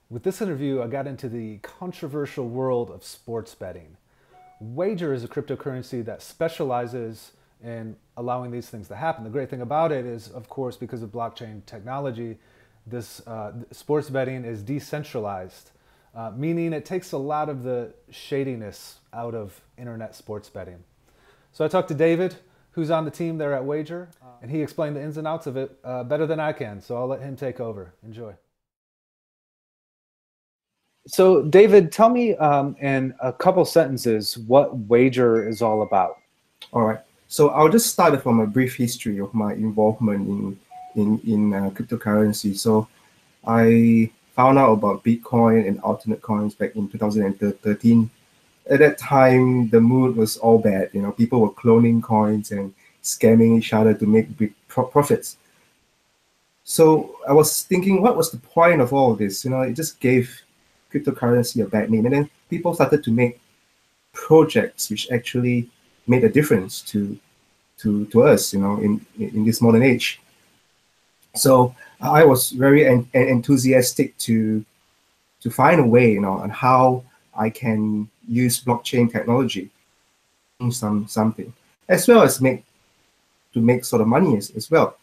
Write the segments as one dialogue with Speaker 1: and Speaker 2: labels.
Speaker 1: With this interview, I got into the controversial world of sports betting. Wagerr is a cryptocurrency that specializes in allowing these things to happen. The great thing about it is, of course, because of blockchain technology, this sports betting is decentralized, meaning it takes a lot of the shadiness out of internet sports betting. So I talked to David, who's on the team there at Wagerr, and he explained the ins and outs of it better than I can. So I'll let him take over. Enjoy. So, David, tell me in a couple sentences what Wagerr is all about.
Speaker 2: All right. So I'll just start from a brief history of my involvement in cryptocurrency. So I found out about Bitcoin and alternate coins back in 2013. At that time, the mood was all bad. You know, people were cloning coins and scamming each other to make big profits. So I was thinking, what was the point of all of this? You know, it just gave cryptocurrency a bad name, and then people started to make projects which actually made a difference to us, you know, in this modern age. So I was very enthusiastic to find a way, you know, on how I can use blockchain technology in something, as well as make sort of money as well.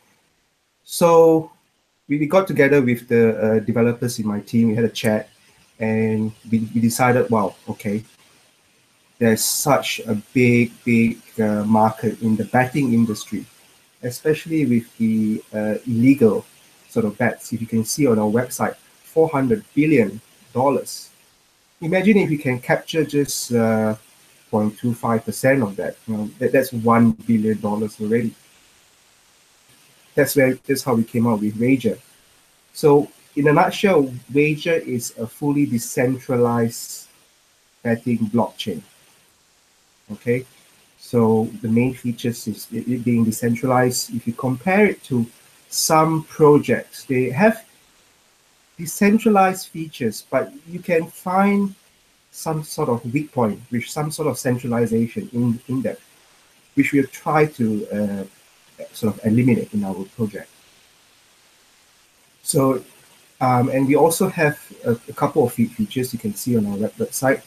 Speaker 2: So we got together with the developers in my team. We had a chat, and we decided, wow, okay, there's such a big market in the betting industry, especially with the illegal sort of bets. If you can see on our website, $400 billion. Imagine if you can capture just 0.25% of that. You know, that's $1 billion already. That's how we came up with Wagerr. So in a nutshell, Wagerr is a fully decentralized betting blockchain. Okay, so the main features is it being decentralized. If you compare it to some projects, they have decentralized features, but you can find some sort of weak point, with some sort of centralization in that, which we'll try to sort of eliminate in our project. So, and we also have a couple of features you can see on our website.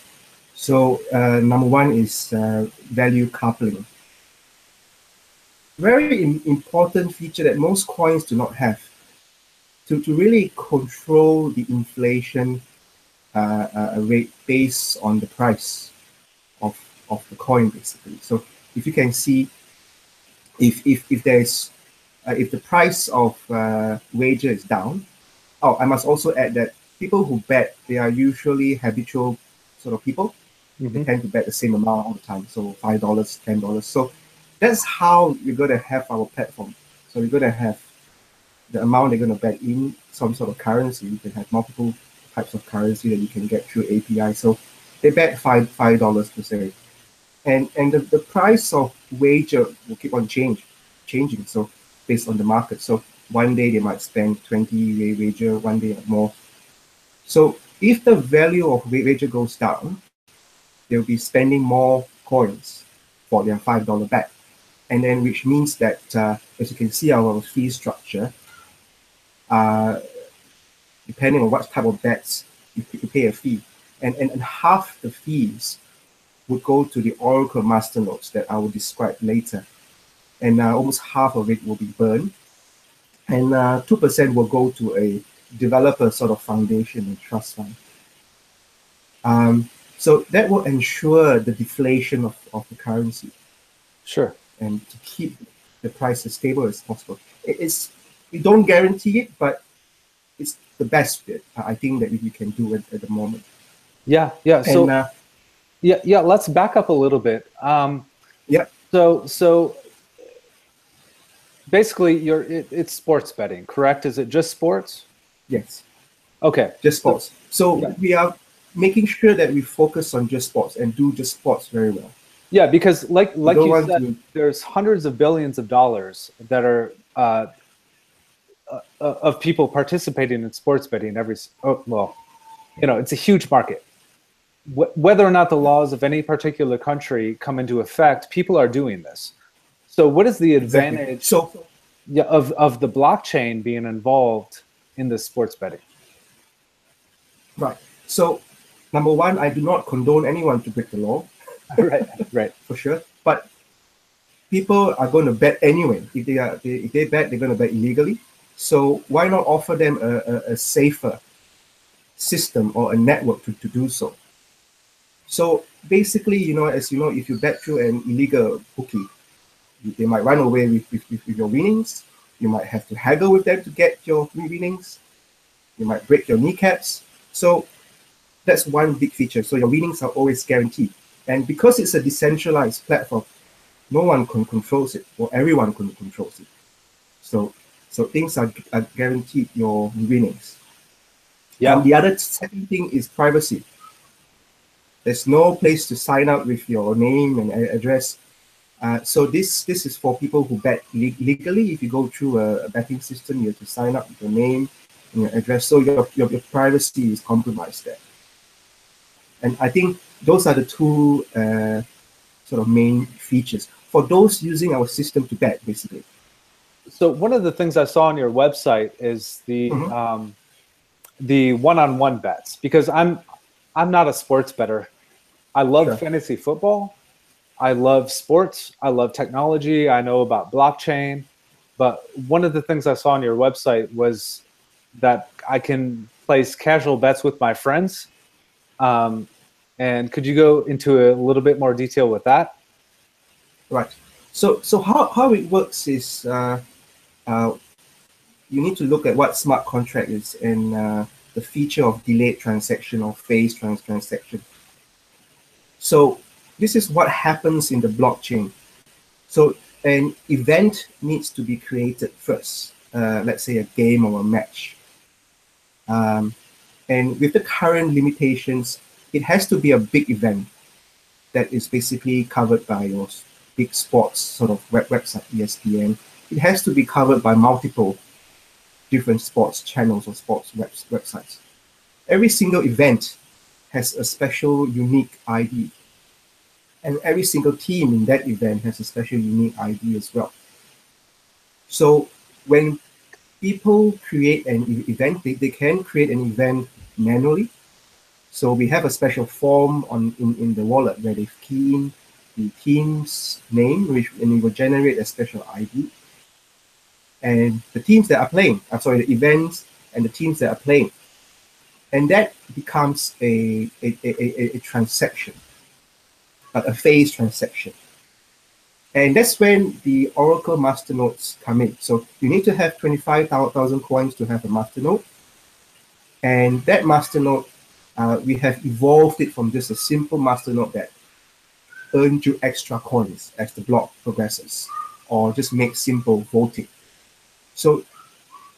Speaker 2: So number one is value coupling. Very important feature that most coins do not have, to really control the inflation rate based on the price of the coin, basically. So if you can see, if there's if the price of Wagerr is down. Oh, I must also add that people who bet, they are usually habitual sort of people. They tend to bet the same amount all the time. So $5, $10. So that's how we're going to have our platform. So we're going to have the amount they're going to bet in some sort of currency. You can have multiple types of currency that you can get through API. So they bet $5 per se. And the price of Wagerr will keep on changing. So based on the market. So one day they might spend 20 Wagerr, one day more. So if the value of Wagerr goes down, they'll be spending more coins for their $5 bet. And then which means that, as you can see our fee structure, depending on what type of bets, you pay a fee. And half the fees would go to the Oracle masternodes that I will describe later. And almost half of it will be burned. And 2% will go to a developer sort of foundation and trust fund. So that will ensure the deflation of the currency.
Speaker 1: Sure.
Speaker 2: And to keep the price as stable as possible. We don't guarantee it, but it's the best bit, I think, that we can do at the moment.
Speaker 1: Yeah. So, and, yeah. Let's back up a little bit.
Speaker 2: Yeah.
Speaker 1: So basically, it's sports betting, correct? Is it just sports?
Speaker 2: Yes.
Speaker 1: Okay.
Speaker 2: Just sports. So yeah. We are making sure that we focus on just sports and do just sports very well.
Speaker 1: Yeah, because like you said, there's hundreds of billions of dollars that are of people participating in sports betting well, you know, it's a huge market. Whether or not the laws of any particular country come into effect, people are doing this. So what is the advantage of the blockchain being involved in this sports betting?
Speaker 2: Right. So, number one, I do not condone anyone to break the law,
Speaker 1: Right, right.
Speaker 2: for sure. But people are going to bet anyway. If they bet, they're going to bet illegally. So why not offer them a safer system or a network to do so? So basically, as you know, if you bet through an illegal bookie, they might run away with your winnings. You might have to haggle with them to get your winnings. You might break your kneecaps. So that's one big feature. So your winnings are always guaranteed. And because it's a decentralized platform, no one can control it, or everyone can control it. So things are guaranteed your winnings.
Speaker 1: Yeah.
Speaker 2: The other second thing is privacy. There's no place to sign up with your name and address. So this is for people who bet legally. If you go through a betting system, you have to sign up with your name and your address. So your privacy is compromised there. And I think those are the two sort of main features for those using our system to bet, basically.
Speaker 1: So one of the things I saw on your website is the one-on-one bets, because I'm not a sports bettor. I love
Speaker 2: Sure.
Speaker 1: fantasy football. I love sports. I love technology. I know about blockchain. But one of the things I saw on your website was that I can place casual bets with my friends. And could you go into a little bit more detail with that?
Speaker 2: Right. So how it works is you need to look at what smart contract is and the feature of delayed transaction or phased transaction. So this is what happens in the blockchain. So an event needs to be created first. Let's say a game or a match. And with the current limitations, it has to be a big event that is basically covered by your big sports sort of website, ESPN. It has to be covered by multiple different sports channels or sports websites. Every single event has a special unique ID. And every single team in that event has a special unique ID as well. So when people create an event, they can create an event manually. So we have a special form in the wallet where they key in the team's name, and it will generate a special ID. And the teams that are playing, the events and the teams that are playing. And that becomes a transaction, a phase transaction. And that's when the Oracle masternodes come in. So you need to have 25,000 coins to have a masternode. And that masternode, we have evolved it from just a simple masternode that earns you extra coins as the block progresses, or just make simple voting. So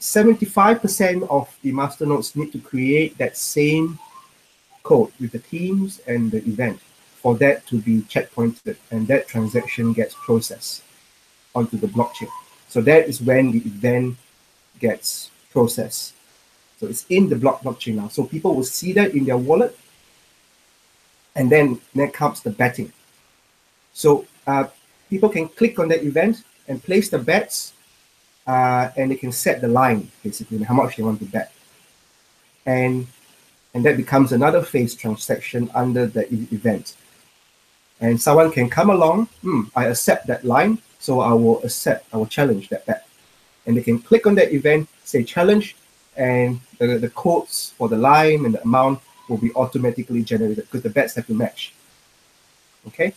Speaker 2: 75% of the masternodes need to create that same code with the teams and the event for that to be checkpointed, and that transaction gets processed onto the blockchain. So that is when the event gets processed. So it's in the blockchain now. So people will see that in their wallet, and then next comes the betting. So people can click on that event and place the bets, and they can set the line, basically, how much they want to bet. And that becomes another phase transaction under the event. And someone can come along, I accept that line, so I will challenge that bet. And they can click on that event, say challenge, and the codes for the line and the amount will be automatically generated because the bets have to match. Okay?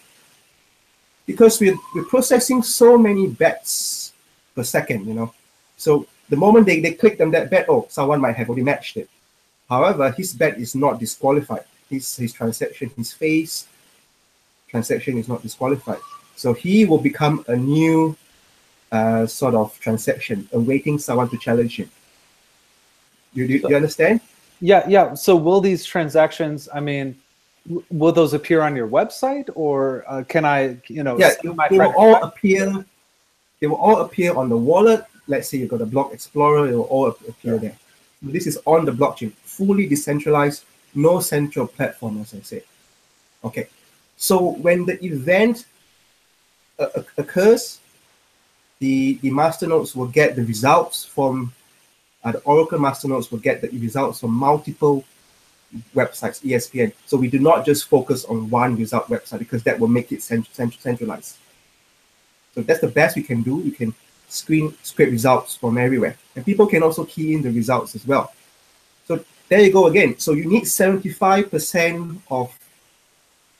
Speaker 2: Because we're processing so many bets per second, So the moment they click on that bet, someone might have already matched it. However, his bet is not disqualified. His transaction, his phase transaction is not disqualified. So he will become a new sort of transaction, awaiting someone to challenge him. You understand?
Speaker 1: Yeah. So will these transactions, will those appear on your website, or can I,
Speaker 2: Yeah, they will all appear. They will all appear on the wallet. Let's say you've got a Block Explorer, it will all appear there. This is on the blockchain, fully decentralized, no central platform, as I said. Okay, so when the event occurs, the masternodes will get the results from the Oracle masternodes will get the results from multiple websites, ESPN. So we do not just focus on one result website because that will make it centralized. So that's the best we can do. We can scrape results from everywhere. And people can also key in the results as well. So there you go again. So you need 75% of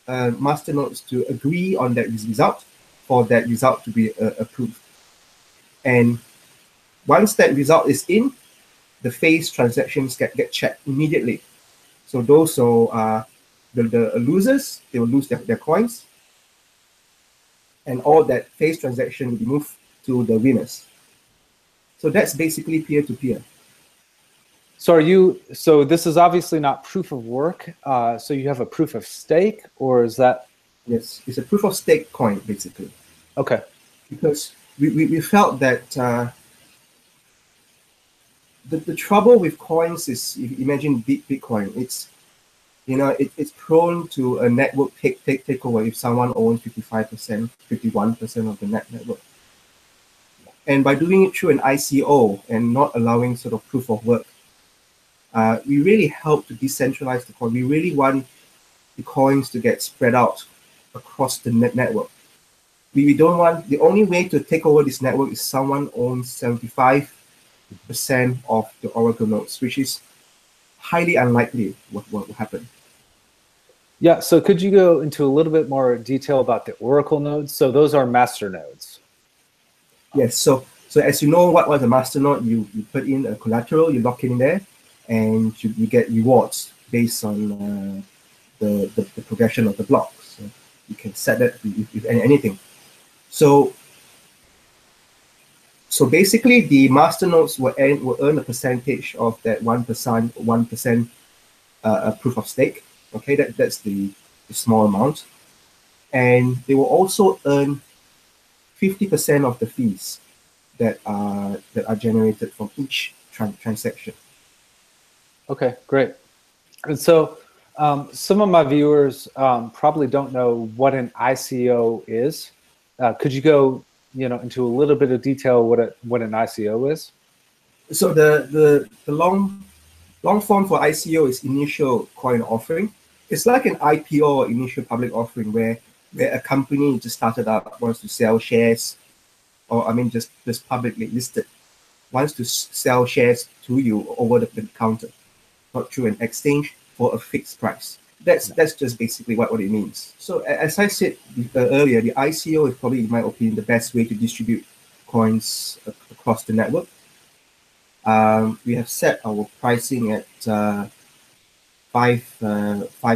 Speaker 2: masternodes to agree on that result for that result to be approved. And once that result is in, the phase transactions get checked immediately. So those who are the losers, they will lose their coins. And all that phase transaction will be moved to the winners. So that's basically peer-to-peer.
Speaker 1: So this is obviously not proof of work. So you have a proof of stake, or is that?
Speaker 2: Yes, it's a proof of stake coin, basically.
Speaker 1: Okay.
Speaker 2: Because we felt that the trouble with coins is, if you imagine Bitcoin, it's prone to a network takeover if someone owns 55%, 51% of the network. And by doing it through an ICO and not allowing sort of proof of work, we really help to decentralize the coin. We really want the coins to get spread out across the network. We don't want, the only way to take over this network is someone owns 75% of the Oracle nodes, which is highly unlikely what will happen.
Speaker 1: Yeah, so could you go into a little bit more detail about the Oracle nodes? So those are master nodes.
Speaker 2: Yes, so as you know, what was a master node, you put in a collateral, you lock it in there, and you get rewards based on the progression of the block. So you can set that with anything. So basically, the master nodes will earn a percentage of that 1% proof of stake. Okay, that's the small amount, and they will also earn 50% of the fees that are generated from each transaction.
Speaker 1: Okay, great. And so some of my viewers probably don't know what an ICO is. Could you go, into a little bit of detail what an ICO is?
Speaker 2: So the long form for ICO is initial coin offering. It's like an IPO, initial public offering, where a company just started up, wants to sell shares, or just publicly listed, wants to sell shares to you over the counter, not through an exchange, for a fixed price. That's just basically what it means. So as I said earlier, the ICO is probably, in my opinion, the best way to distribute coins across the network. We have set our pricing at 5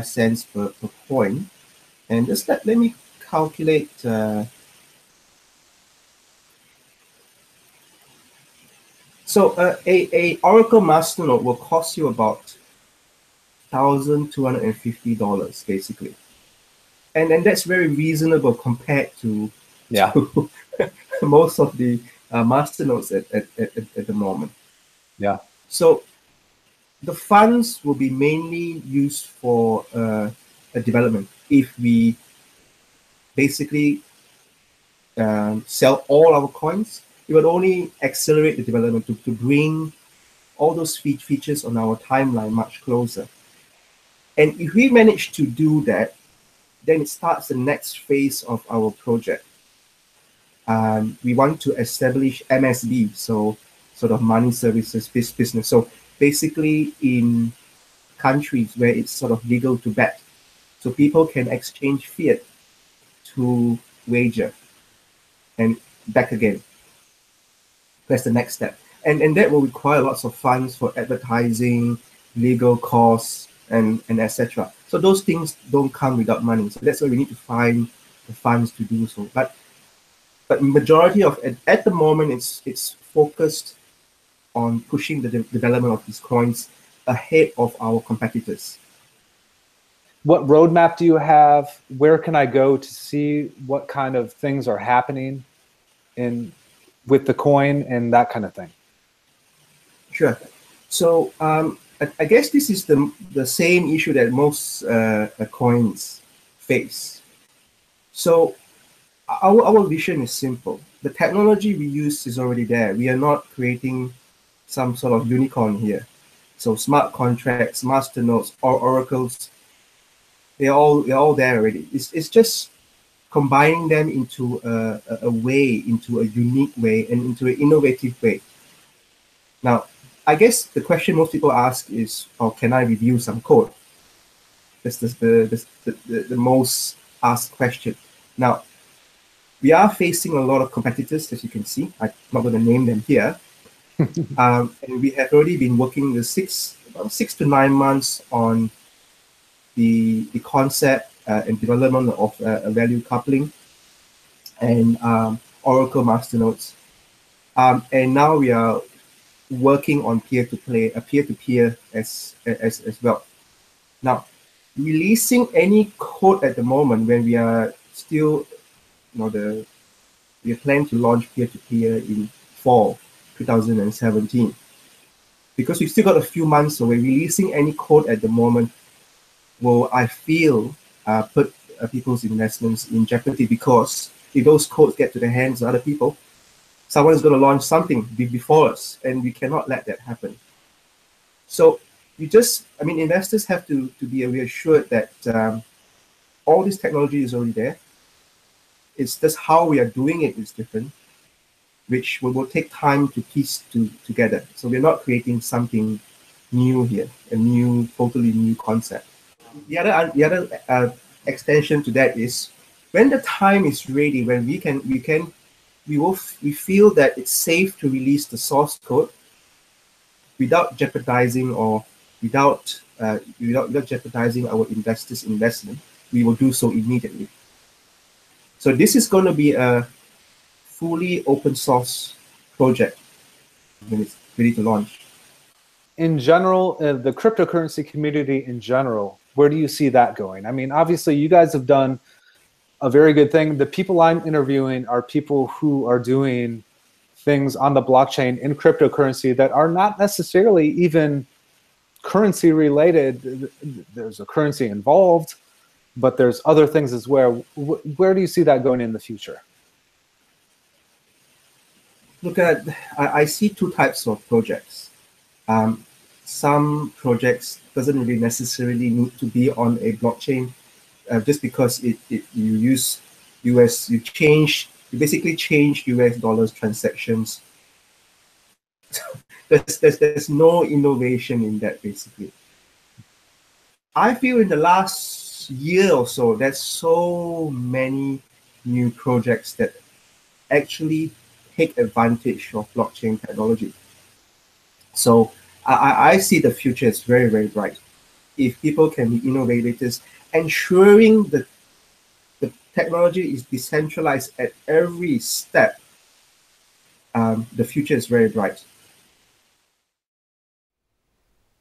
Speaker 2: cents per coin, and just let me calculate. So a Oracle Masternode will cost you about $1,250 basically, and that's very reasonable compared to most of the masternodes at the moment.
Speaker 1: Yeah.
Speaker 2: So the funds will be mainly used for a development. If we basically sell all our coins, it would only accelerate the development to bring all those features on our timeline much closer. And if we manage to do that, then it starts the next phase of our project. We want to establish MSB, so sort of money services business. So basically in countries where it's sort of legal to bet, so people can exchange fiat to Wagerr and back again. That's the next step. And that will require lots of funds for advertising, legal costs, and etc. So those things don't come without money. So that's why we need to find the funds to do so. But majority of at the moment it's focused on pushing the development of these coins ahead of our competitors.
Speaker 1: What roadmap do you have? Where can I go to see what kind of things are happening with the coin and that kind of thing?
Speaker 2: Sure. So I guess this is the same issue that most coins face. So our vision is simple. The technology we use is already there. We are not creating some sort of unicorn here. So smart contracts, masternodes, or oracles, they're all there already. It's just combining them into a way, into a unique way, and into an innovative way. Now, I guess the question most people ask is, oh, can I review some code? That's the most asked question. Now, we are facing a lot of competitors, as you can see. I'm not going to name them here. And we have already been working about 6 to 9 months on the concept and development of a value coupling and Oracle masternodes. And now we are working on peer-to-peer as well. Now, releasing any code at the moment when we are still, we are planning to launch peer-to-peer in fall 2017. Because we've still got a few months away, releasing any code at the moment will, I feel, put people's investments in jeopardy, because if those codes get to the hands of other people, someone is going to launch something before us, and we cannot let that happen. So investors have to be reassured that all this technology is already there. It's just how we are doing it is different, which will take time to piece together. So we're not creating something new here, a totally new concept. The other extension to that is, when the time is ready, when we feel that it's safe to release the source code without jeopardizing without jeopardizing our investors' investment, we will do so immediately. So this is going to be a fully open source project when it's ready to launch.
Speaker 1: In general, the cryptocurrency community in general, where do you see that going? I mean, obviously, you guys have done a very good thing. The people I'm interviewing are people who are doing things on the blockchain in cryptocurrency that are not necessarily even currency related. There's a currency involved, but there's other things as well. Where do you see that going in the future?
Speaker 2: I see two types of projects. Some projects doesn't really necessarily need to be on a blockchain, just because you use US, you basically change US dollars transactions. There's no innovation in that, basically. I feel in the last year or so, there's so many new projects that actually take advantage of blockchain technology. So I see the future is very, very bright. If people can be innovators, ensuring that the technology is decentralized at every step, the future is very bright.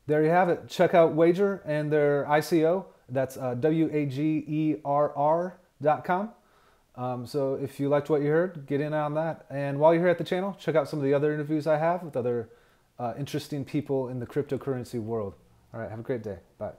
Speaker 1: There you have it. Check out Wagerr and their ICO. That's WAGERR.com. So if you liked what you heard, get in on that. And while you're here at the channel, check out some of the other interviews I have with other interesting people in the cryptocurrency world. All right, have a great day. Bye.